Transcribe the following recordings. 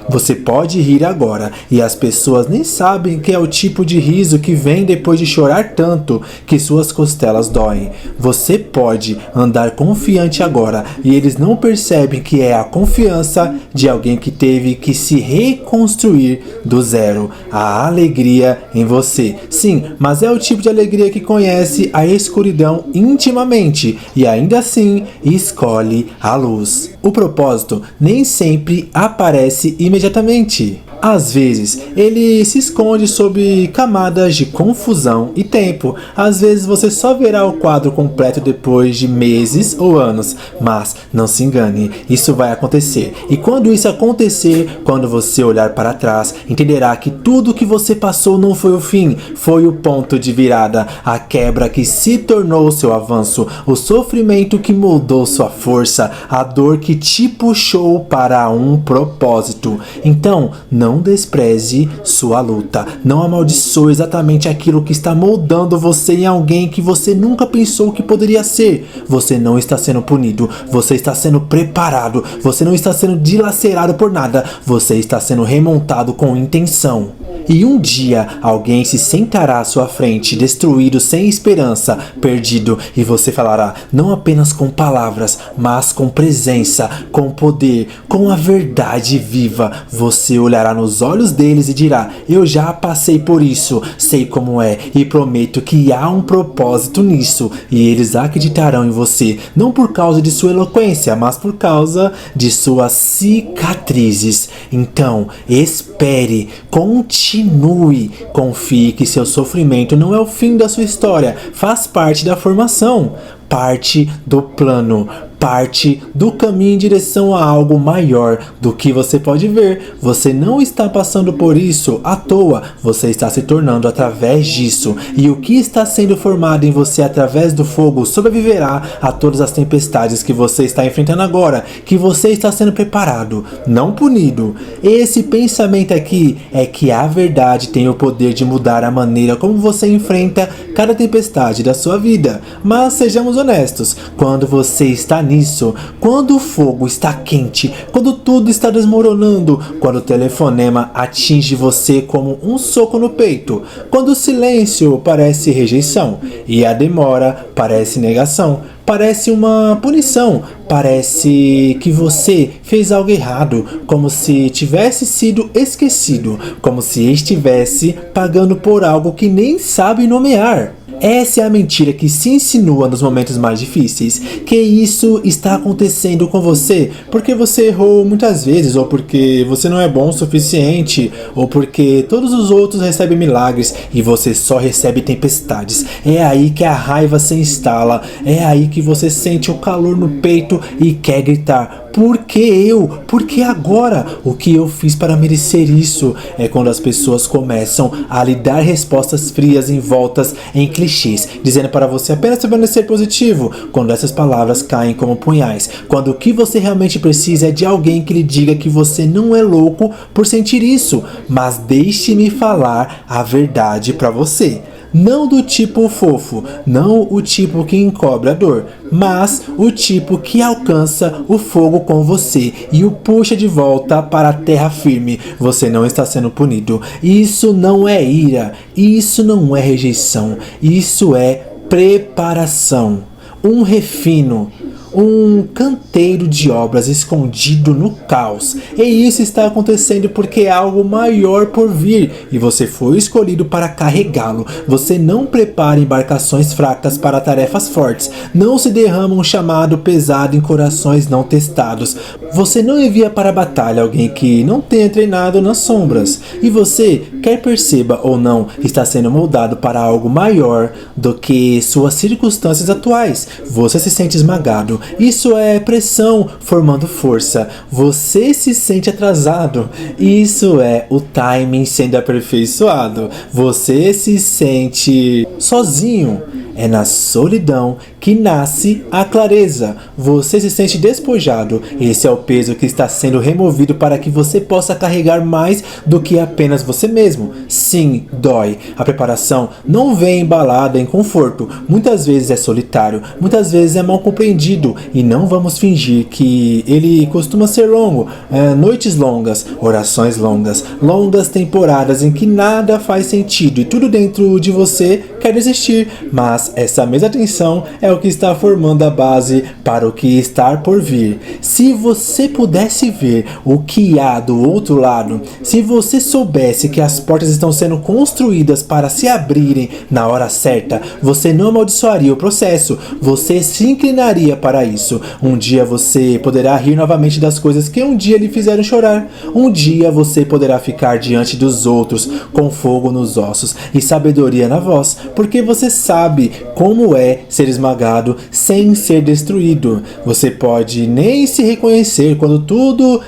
Você pode rir agora e as pessoas nem sabem que é o tipo de riso que vem depois de chorar tanto que suas costelas doem. Você pode andar confiante agora e eles não percebem que é a confiança de alguém que teve que se reconstruir do zero. A alegria em você. Sim, mas é o tipo de alegria que conhece a escuridão intimamente e ainda assim escolhe a luz. O propósito nem sempre aparece imediatamente. Às vezes, ele se esconde sob camadas de confusão e tempo. Às vezes você só verá o quadro completo depois de meses ou anos. Mas não se engane, isso vai acontecer. E quando isso acontecer, quando você olhar para trás, entenderá que tudo que você passou não foi o fim, foi o ponto de virada, a quebra que se tornou seu avanço, o sofrimento que moldou sua força, a dor que te puxou para um propósito. Então, não despreze sua luta. Não amaldiçoe exatamente aquilo que está moldando você em alguém que você nunca pensou que poderia ser. Você não está sendo punido. Você está sendo preparado. Você não está sendo dilacerado por nada. Você está sendo remontado com intenção. E um dia alguém se sentará à sua frente, destruído, sem esperança, perdido, e você falará não apenas com palavras, mas com presença, com poder, com a verdade viva. Você olhará nos olhos deles e dirá: eu já passei por isso, sei como é e prometo que há um propósito nisso. E eles acreditarão em você, não por causa de sua eloquência, mas por causa de suas cicatrizes. Então, espere, continue, confie que seu sofrimento não é o fim da sua história, faz parte da formação, parte do plano, parte do caminho em direção a algo maior do que você pode ver. Você não está passando por isso à toa, você está se tornando através disso. E o que está sendo formado em você através do fogo sobreviverá a todas as tempestades que você está enfrentando agora, que você está sendo preparado, não punido. Esse pensamento aqui é que a verdade tem o poder de mudar a maneira como você enfrenta cada tempestade da sua vida. Mas sejamos honestos, quando você está nisso, quando o fogo está quente, quando tudo está desmoronando, quando o telefonema atinge você como um soco no peito, quando o silêncio parece rejeição e a demora parece negação, parece uma punição, parece que você fez algo errado, como se tivesse sido esquecido, como se estivesse pagando por algo que nem sabe nomear. Essa é a mentira que se insinua nos momentos mais difíceis, que isso está acontecendo com você porque você errou muitas vezes, ou porque você não é bom o suficiente, ou porque todos os outros recebem milagres e você só recebe tempestades. É aí que a raiva se instala, é aí que você sente o calor no peito e quer gritar: por que eu? Por que agora? O que eu fiz para merecer isso? É quando as pessoas começam a lhe dar respostas frias envoltas em clichês, dizendo para você apenas permanecer positivo, quando essas palavras caem como punhais, quando o que você realmente precisa é de alguém que lhe diga que você não é louco por sentir isso, mas deixe-me falar a verdade para você. Não do tipo fofo, não o tipo que encobre a dor, mas o tipo que alcança o fogo com você e o puxa de volta para a terra firme. Você não está sendo punido. Isso não é ira, isso não é rejeição, isso é preparação, um refino, um canteiro de obras escondido no caos. E isso está acontecendo porque é algo maior por vir e você foi escolhido para carregá-lo. Você não prepara embarcações fracas para tarefas fortes. Não se derrama um chamado pesado em corações não testados. Você não envia para a batalha alguém que não tenha treinado nas sombras. E você, quer perceba ou não, está sendo moldado para algo maior do que suas circunstâncias atuais. Você se sente esmagado. Isso é pressão formando força. Você se sente atrasado. Isso é o timing sendo aperfeiçoado. Você se sente sozinho. É na solidão que nasce a clareza. Você se sente despojado. Esse é o peso que está sendo removido para que você possa carregar mais do que apenas você mesmo. Sim, dói. A preparação não vem embalada em conforto. Muitas vezes é solitário, muitas vezes é mal compreendido, e não vamos fingir que ele costuma ser longo. Noites longas, orações longas, longas temporadas em que nada faz sentido e tudo dentro de você quer desistir, mas essa mesma tensão é o que está formando a base para o que está por vir. Se você pudesse ver o que há do outro lado, se você soubesse que as portas estão sendo construídas para se abrirem na hora certa, você não amaldiçoaria o processo, você se inclinaria para isso. Um dia você poderá rir novamente das coisas que um dia lhe fizeram chorar. Um dia você poderá ficar diante dos outros com fogo nos ossos e sabedoria na voz, porque você sabe como é ser esmagado sem ser destruído. Você pode nem se reconhecer quando tudo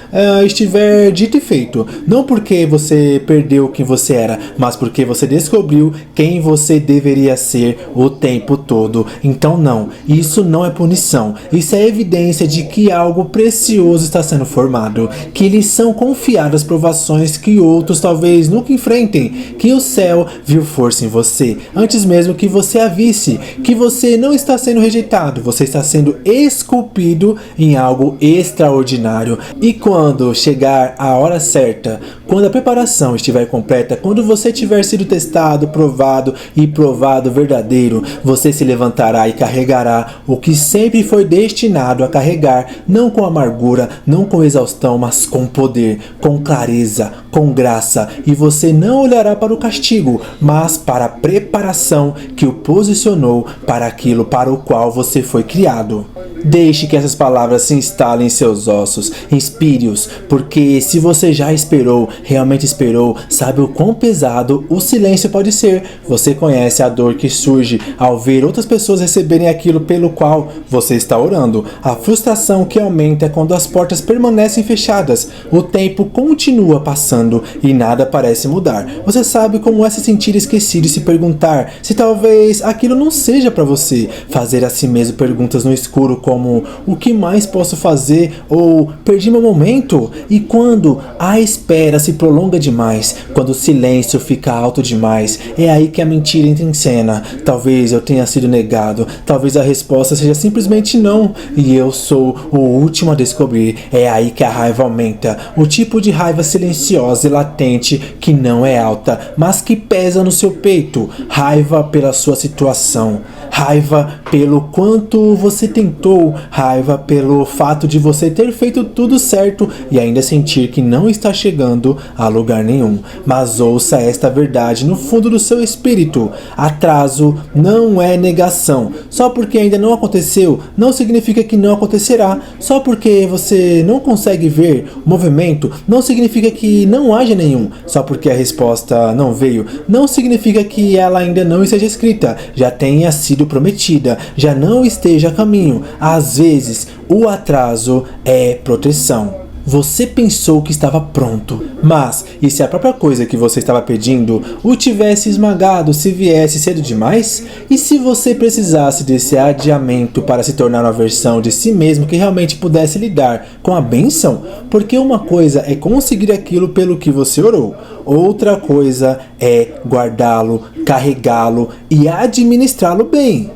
estiver dito e feito, não porque você perdeu quem você era, mas porque você descobriu quem você deveria ser o tempo todo. Então não, isso não é punição, isso é evidência de que algo precioso está sendo formado, que lhes são confiadas provações que outros talvez nunca enfrentem, que o céu viu força em você, antes mesmo que você a visse, que você não está sendo rejeitado, você está sendo esculpido em algo extraordinário. E quando chegar a hora certa, quando a preparação estiver completa, quando você tiver sido testado, provado e provado verdadeiro, você se levantará e carregará o que sempre foi destinado a carregar, não com amargura, não com exaustão, mas com poder, com clareza, com graça, e você não olhará para o castigo, mas para a preparação que o posicionou para aquilo para o qual você foi criado. Deixe que essas palavras se instalem em seus ossos, inspire-os, porque se você já esperou, realmente esperou, sabe o quão pesado o silêncio pode ser. Você conhece a dor que surge ao ver outras pessoas receberem aquilo pelo qual você está orando, a frustração que aumenta quando as portas permanecem fechadas, o tempo continua passando e nada parece mudar. Você sabe como é se sentir esquecido e se perguntar se talvez aquilo não seja para você, fazer a si mesmo perguntas no escuro como: o que mais posso fazer? Ou perdi meu momento? E quando a espera se prolonga demais, quando o silêncio fica alto demais, é aí que a mentira entra em cena. Talvez eu tenha sido negado, talvez a resposta seja simplesmente não, e eu sou o último a descobrir. É aí que a raiva aumenta, o tipo de raiva silenciosa e latente que não é alta, mas que pesa no seu peito. Raiva pela sua situação, raiva pelo quanto você tentou, raiva pelo fato de você ter feito tudo certo e ainda sentir que não está chegando a lugar nenhum. Mas ouça esta verdade no fundo do seu espírito: atraso não é negação. Só porque ainda não aconteceu, não significa que não acontecerá. Só porque você não consegue ver o movimento, não significa que não haja nenhum. Só porque a resposta não veio, não significa que ela ainda não esteja escrita, já tenha sido prometida, já não esteja a caminho. Às vezes, o atraso é proteção. Você pensou que estava pronto, mas e se a própria coisa que você estava pedindo o tivesse esmagado, se viesse cedo demais? E se você precisasse desse adiamento para se tornar uma versão de si mesmo que realmente pudesse lidar com a bênção? Porque uma coisa é conseguir aquilo pelo que você orou, outra coisa é guardá-lo, carregá-lo e administrá-lo bem.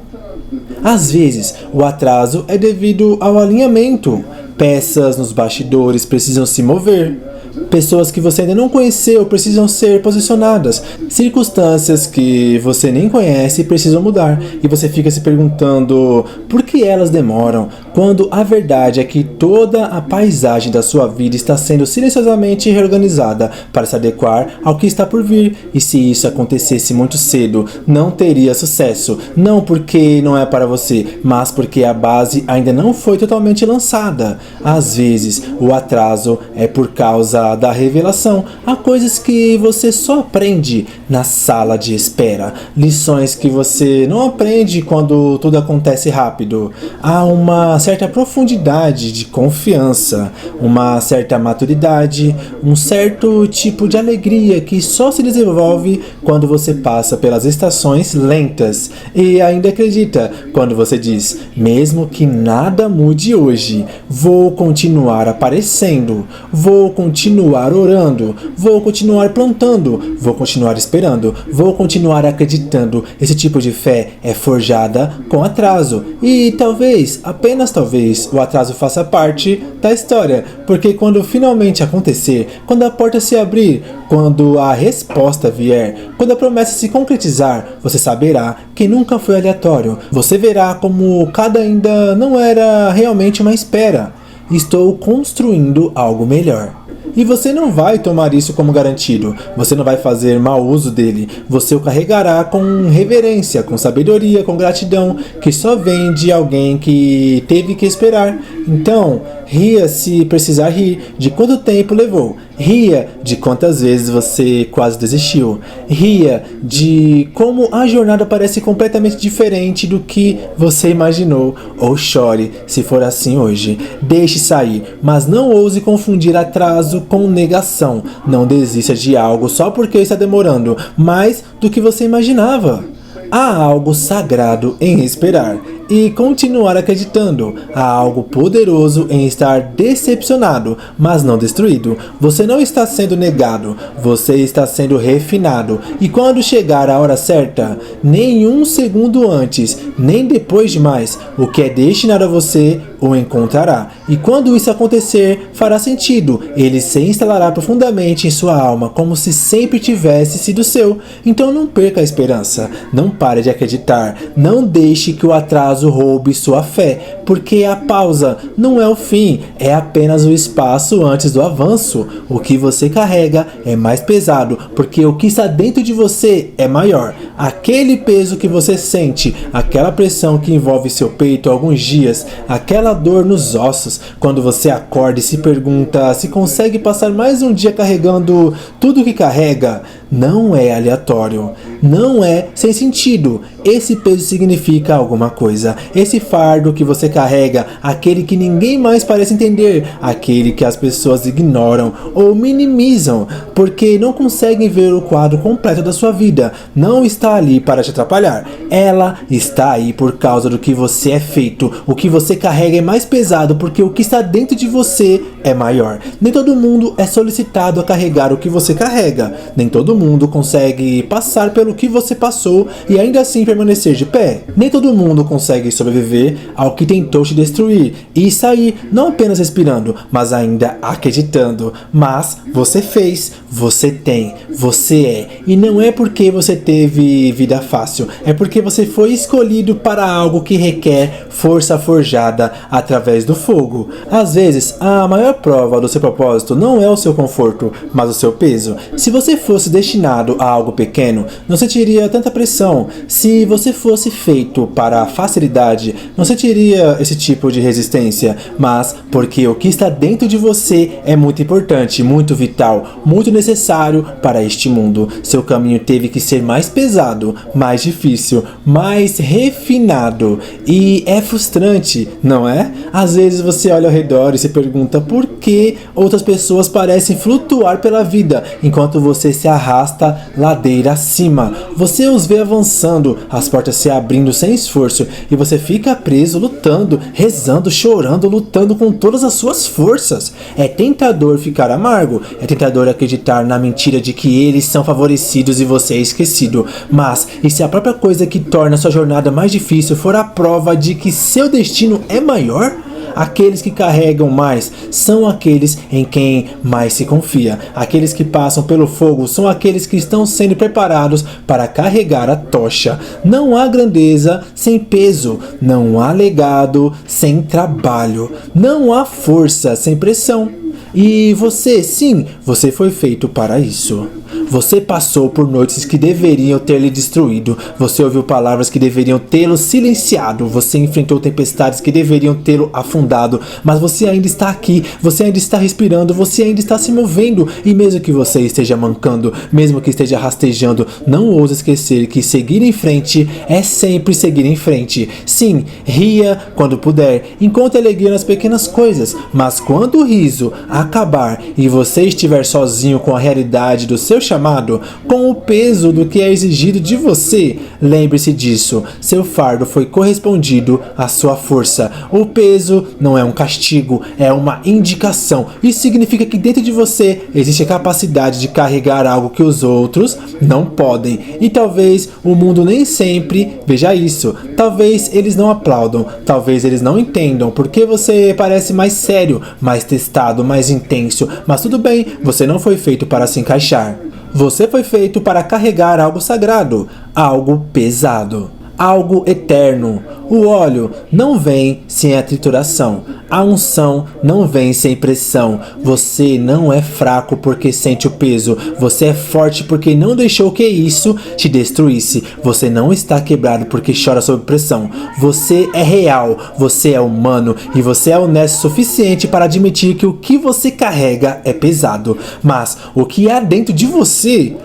Às vezes, o atraso é devido ao alinhamento. Peças nos bastidores precisam se mover. Pessoas que você ainda não conheceu precisam ser posicionadas. Circunstâncias que você nem conhece precisam mudar. E você fica se perguntando por que elas demoram, quando a verdade é que toda a paisagem da sua vida está sendo silenciosamente reorganizada para se adequar ao que está por vir. E se isso acontecesse muito cedo, não teria sucesso. Não porque não é para você, mas porque a base ainda não foi totalmente lançada. Às vezes, o atraso é por causa da revelação. Há coisas que você só aprende na sala de espera. Lições que você não aprende quando tudo acontece rápido. Há uma certa profundidade de confiança, uma certa maturidade, um certo tipo de alegria que só se desenvolve quando você passa pelas estações lentas. E ainda acredita quando você diz: mesmo que nada mude hoje, vou continuar aparecendo, vou continuar orando, vou continuar plantando, vou continuar esperando, vou continuar acreditando. Esse tipo de fé é forjada com atraso. E talvez, apenas talvez, o atraso faça parte da história. Porque quando finalmente acontecer, quando a porta se abrir, quando a resposta vier, quando a promessa se concretizar, você saberá que nunca foi aleatório. Você verá como cada ainda não era realmente uma espera. Estou construindo algo melhor. E você não vai tomar isso como garantido, você não vai fazer mau uso dele, você o carregará com reverência, com sabedoria, com gratidão, que só vem de alguém que teve que esperar. Então, ria se precisar rir de quanto tempo levou, ria de quantas vezes você quase desistiu, ria de como a jornada parece completamente diferente do que você imaginou, ou chore se for assim hoje. Deixe sair, mas não ouse confundir atraso com negação. Não desista de algo só porque está demorando mais do que você imaginava. Há algo sagrado em esperar e continuar acreditando. Há algo poderoso em estar decepcionado, mas não destruído. Você não está sendo negado, você está sendo refinado. E quando chegar a hora certa, nem um segundo antes, nem depois demais, o que é destinado a você o encontrará. E quando isso acontecer, fará sentido. Ele se instalará profundamente em sua alma, como se sempre tivesse sido seu. Então não perca a esperança. Não pare de acreditar. Não deixe que o atraso roube sua fé, porque a pausa não é o fim, é apenas o espaço antes do avanço. O que você carrega é mais pesado, porque o que está dentro de você é maior. Aquele peso que você sente, aquela pressão que envolve seu peito há alguns dias, aquela dor nos ossos, quando você acorda e se pergunta se consegue passar mais um dia carregando tudo que carrega, não é aleatório, não é sem sentido. Esse peso significa alguma coisa. Esse fardo que você carrega, aquele que ninguém mais parece entender, aquele que as pessoas ignoram ou minimizam, porque não conseguem ver o quadro completo da sua vida, não está ali para te atrapalhar. Ela está aí por causa do que você é feito. O que você carrega é mais pesado porque o que está dentro de você é maior. Nem todo mundo é solicitado a carregar o que você carrega. Nem todo mundo consegue passar pelo que você passou e ainda assim permanecer de pé. Nem todo mundo consegue sobreviver ao que tentou te destruir e sair não apenas respirando, mas ainda acreditando. Mas você fez, você tem, você é. E não é porque você teve vida fácil, é porque você foi escolhido para algo que requer força forjada através do fogo. Às vezes, a maior prova do seu propósito não é o seu conforto, mas o seu peso. Se você fosse destinado a algo pequeno, não sentiria tanta pressão. Se você fosse feito para a facilidade, não sentiria esse tipo de resistência. Mas porque o que está dentro de você é muito importante, muito vital, muito necessário para este mundo. Seu caminho teve que ser mais pesado, mais difícil, mais refinado. E é frustrante, não é? Às vezes você olha ao redor e se pergunta por que outras pessoas parecem flutuar pela vida, enquanto você se arrasta ladeira acima. Você os vê avançando, as portas se abrindo sem esforço, e você fica preso lutando, rezando, chorando, lutando com todas as suas forças. É tentador ficar amargo, é tentador acreditar na mentira de que eles são favorecidos e você é esquecido. Mas, e se a própria coisa que torna sua jornada mais difícil for a prova de que seu destino é maior? Aqueles que carregam mais são aqueles em quem mais se confia. Aqueles que passam pelo fogo são aqueles que estão sendo preparados para carregar a tocha. Não há grandeza sem peso, não há legado sem trabalho, não há força sem pressão. E você, sim, você foi feito para isso. Você passou por noites que deveriam ter lhe destruído. Você ouviu palavras que deveriam tê-lo silenciado. Você enfrentou tempestades que deveriam tê-lo afundado. Mas você ainda está aqui. Você ainda está respirando. Você ainda está se movendo. E mesmo que você esteja mancando, mesmo que esteja rastejando, não ouse esquecer que seguir em frente é sempre seguir em frente. Sim, ria quando puder. Encontre alegria nas pequenas coisas. Mas quando o riso acabar e você estiver sozinho com a realidade do seu chamado, com o peso do que é exigido de você, lembre-se disso. Seu fardo foi correspondido à sua força. O peso não é um castigo, é uma indicação. Isso significa que dentro de você existe a capacidade de carregar algo que os outros não podem. E talvez o mundo nem sempre veja isso. Talvez eles não aplaudam, talvez eles não entendam, porque você parece mais sério, mais testado, mais intenso. Mas tudo bem, você não foi feito para se encaixar. Você foi feito para carregar algo sagrado, algo pesado, algo eterno. O óleo não vem sem a trituração. A unção não vem sem pressão. Você não é fraco porque sente o peso. Você é forte porque não deixou que isso te destruísse. Você não está quebrado porque chora sob pressão. Você é real, você é humano e você é honesto o suficiente para admitir que o que você carrega é pesado. Mas o que há dentro de você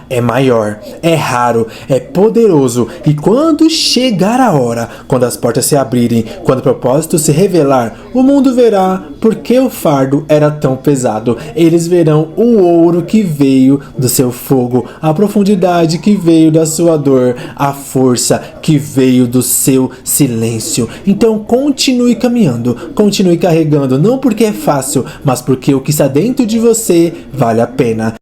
é maior, é raro, é poderoso. E quando chegar a hora, quando as portas se abrirem, quando o propósito se revelar, o mundo verá porque o fardo era tão pesado. Eles verão o ouro que veio do seu fogo, a profundidade que veio da sua dor, a força que veio do seu silêncio. Então continue caminhando, continue carregando, não porque é fácil, mas porque o que está dentro de você vale a pena.